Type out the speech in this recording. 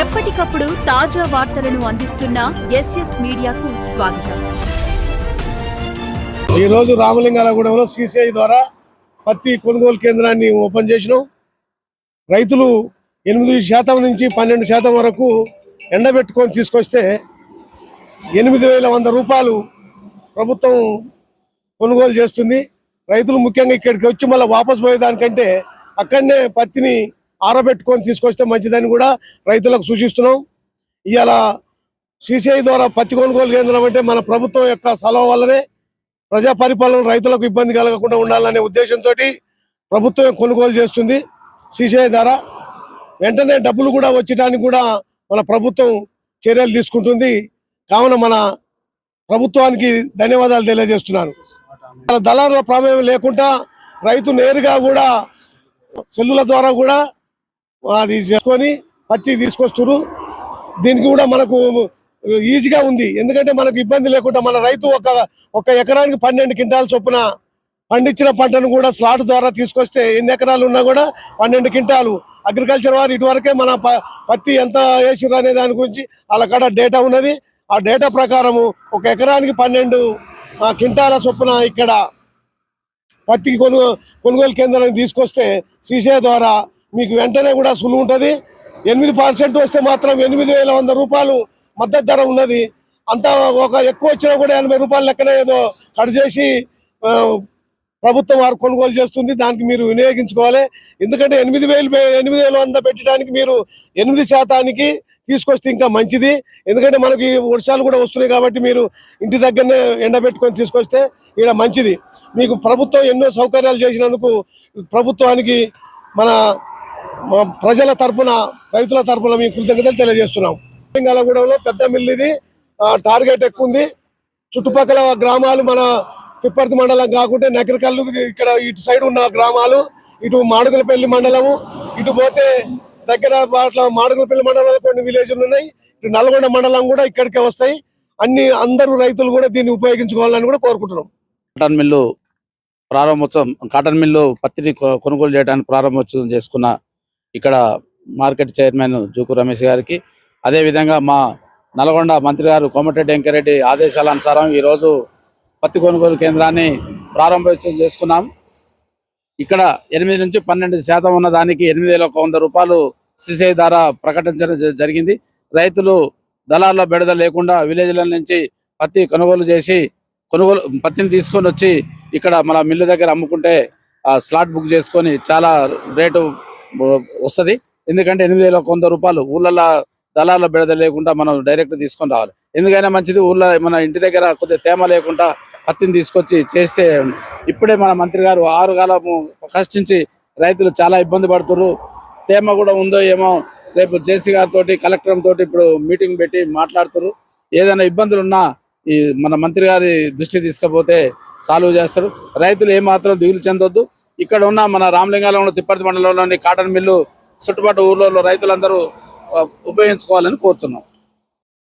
ఎప్పటికప్పుడు తాజా వార్తలను అందిస్తున్న ఎస్ఎస్ మీడియాకు స్వాగతం. ఈ రోజు రామలింగాలగూడెంలో సిసిఐ ద్వారా పత్తి కొనుగోలు కేంద్రాన్ని ఓపెన్ చేసినాం. రైతులు 8% నుంచి 12% వరకు ఎండబెట్టుకొని తీసుకొస్తే 8,100 రూపాయలు ప్రభుత్వం కొనుగోలు చేస్తుంది. రైతులు ముఖ్యంగా ఇక్కడికి వచ్చి మళ్ళీ వాపసు పోయేదానికంటే అక్కడనే పత్తిని ఆరబెట్టుకొని తీసుకొస్తే మంచిదని కూడా రైతులకు సూచిస్తున్నాం. ఇవాళ సిసిఐ ద్వారా పత్తి కొనుగోలు కేంద్రం అంటే మన ప్రభుత్వం యొక్క సలహా వల్లనే ప్రజా పరిపాలన రైతులకు ఇబ్బంది కలగకుండా ఉండాలనే ఉద్దేశంతో ప్రభుత్వం కొనుగోలు చేస్తుంది. సిసిఐ ద్వారా వెంటనే డబ్బులు కూడా వచ్చడానికి కూడా మన ప్రభుత్వం చర్యలు తీసుకుంటుంది. కావున మన ప్రభుత్వానికి ధన్యవాదాలు తెలియజేస్తున్నాను. దళారుల ప్రమేయం లేకుండా రైతు నేరుగా కూడా సెల్లుల ద్వారా కూడా అది చేసుకొని పత్తి తీసుకొస్తున్నారు. దీనికి కూడా మనకు ఈజీగా ఉంది. ఎందుకంటే మనకు ఇబ్బంది లేకుండా మన రైతు ఒక ఎకరానికి 12 క్వింటాల చొప్పున పండించిన పంటను కూడా స్లాట్ ద్వారా తీసుకొస్తే ఎన్ని ఎకరాలు ఉన్నా కూడా 12 క్వింటాలు అగ్రికల్చర్ వారు ఇటువరకే మన పత్తి ఎంత వేసిర్రు అనే దాని గురించి వాళ్ళ కాడ డేటా ఉన్నది. ఆ డేటా ప్రకారము ఒక ఎకరానికి 12 క్వింటాల చొప్పున ఇక్కడ పత్తి కొనుగోలు కేంద్రానికి తీసుకొస్తే సిసిఐ ద్వారా మీకు వెంటనే కూడా సులువు ఉంటుంది. 8% వస్తే మాత్రం 8,100 రూపాయలు మద్దతు ధర ఉన్నది. అంతా ఒక ఎక్కువ వచ్చినా కూడా 80 రూపాయల లెక్కన ఏదో కట్ చేసి ప్రభుత్వం వారు కొనుగోలు చేస్తుంది. దానికి మీరు వినియోగించుకోవాలి. ఎందుకంటే 8,100 పెట్టడానికి మీరు 8% తీసుకొస్తే ఇంకా మంచిది. ఎందుకంటే మనకి వర్షాలు కూడా వస్తున్నాయి కాబట్టి మీరు ఇంటి దగ్గరనే ఎండబెట్టుకొని తీసుకొస్తే ఇక్కడ మంచిది. మీకు ప్రభుత్వం ఎన్నో సౌకర్యాలు చేసినందుకు ప్రభుత్వానికి మన ప్రజల తరఫున రైతుల తరఫున మీ కృతజ్ఞతలు తెలియజేస్తున్నాం. రామలింగాలగూడెంలో పెద్ద మిల్లు ఇది. టార్గెట్ ఎక్కువ ఉంది. చుట్టుపక్కల గ్రామాలు మన తిప్పర్తి మండలం కాకుంటే నకిరికల్లు ఇక్కడ ఇటు సైడ్ ఉన్న గ్రామాలు, ఇటు మాడుగులపల్లి మండలము, ఇటు పోతే దగ్గర మాడుగులపల్లి మండలంలో కొన్ని విలేజ్లు ఉన్నాయి. ఇటు నల్గొండ మండలం కూడా ఇక్కడికే వస్తాయి. అందరూ రైతులు కూడా దీన్ని ఉపయోగించుకోవాలని కూడా కోరుకుంటున్నాం. కాటన్ మిల్లు ప్రారంభోత్సవం, కాటన్ మిల్లు పత్తిని కొనుగోలు చేయడానికి ప్రారంభోత్సవం చేసుకున్న ఇక్కడ మార్కెట్ చైర్మన్ జూకు రమేష్ గారికి, అదేవిధంగా మా నల్గొండ మంత్రి గారు కోమటిరెడ్డి వెంకరెడ్డి ఆదేశాల అనుసారం ఈరోజు పత్తి కొనుగోలు కేంద్రాన్ని ప్రారంభోత్సవం చేసుకున్నాం. ఇక్కడ 8 నుంచి 12% ఉన్న దానికి 8,100 రూపాయలు సిసిఐ ద్వారా ప్రకటించడం జరిగింది. రైతులు దళార్ల బెడద లేకుండా విలేజ్ల నుంచి పత్తి కొనుగోలు చేసి పత్తిని తీసుకొని వచ్చి ఇక్కడ మన మిల్లు దగ్గర అమ్ముకుంటే స్లాట్ బుక్ చేసుకొని చాలా రేటు వస్తుంది. ఎందుకంటే 8,100 రూపాయలు ఊళ్ళల్లో దళార్ల బెడద లేకుండా మనం డైరెక్ట్ తీసుకొని రావాలి. ఎందుకైనా మంచిది. ఊళ్ళో మన ఇంటి దగ్గర కొద్దిగా తేమ లేకుండా పత్తిని తీసుకొచ్చి చేస్తే, ఇప్పుడే మన మంత్రి గారు 6 కాలము కష్టించి రైతులు చాలా ఇబ్బంది పడుతున్నారు. తేమ కూడా ఉందో ఏమో రేపు జేసీ గారితో కలెక్టర్ తోటి ఇప్పుడు మీటింగ్ పెట్టి మాట్లాడుతున్నారు. ఏదైనా ఇబ్బందులు ఉన్నా ఈ మన మంత్రి గారి దృష్టి తీసుకపోతే సాల్వ్ చేస్తారు. రైతులు ఏమాత్రం దిగులు చెందొద్దు. ఇక్కడ ఉన్న మన రామలింగాలలో తిప్పర్తి మండలంలోని కాటన్ మిల్లు చుట్టుపక్కల ఊర్లలో రైతులందరూ ఉపయోగించుకోవాలని కోరుతున్నాం.